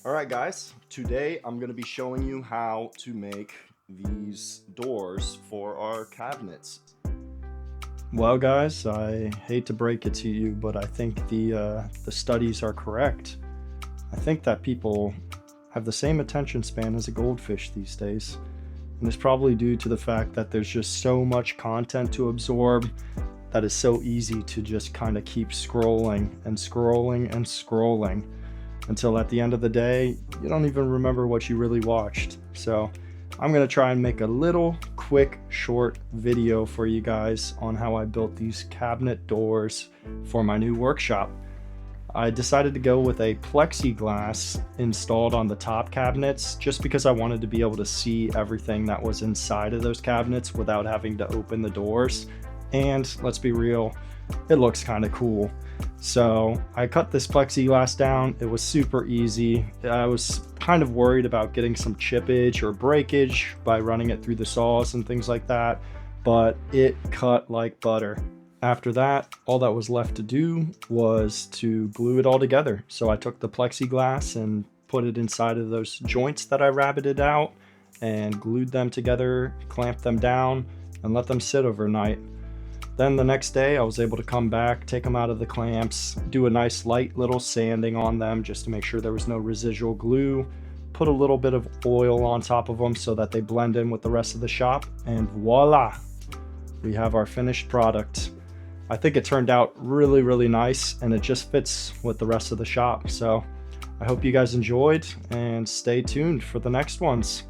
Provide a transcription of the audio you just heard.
All right, guys, today I'm going to be showing you how to make these doors for our cabinets. Well, guys, I hate to break it to you, but I think the studies are correct. I think that people have the same attention span as a goldfish these days. And it's probably due to the fact that there's just so much content to absorb that it's so easy to just kind of keep scrolling and scrolling and scrolling until at the end of the day, you don't even remember what you really watched. So I'm gonna try and make a little quick short video for you guys on how I built these cabinet doors for my new workshop. I decided to go with a plexiglass installed on the top cabinets just because I wanted to be able to see everything that was inside of those cabinets without having to open the doors. And let's be real, it looks kind of cool. So I cut this plexiglass down. It was super easy. I was kind of worried about getting some chippage or breakage by running it through the saws and things like that, but it cut like butter. After that, all that was left to do was to glue it all together. So I took the plexiglass and put it inside of those joints that I rabbited out and glued them together, clamped them down, and let them sit overnight. Then the next day I was able to come back, take them out of the clamps, do a nice light little sanding on them just to make sure there was no residual glue, put a little bit of oil on top of them so that they blend in with the rest of the shop, and voila, we have our finished product. I think it turned out really nice, and it just fits with the rest of the shop. So I hope you guys enjoyed, and stay tuned for the next ones.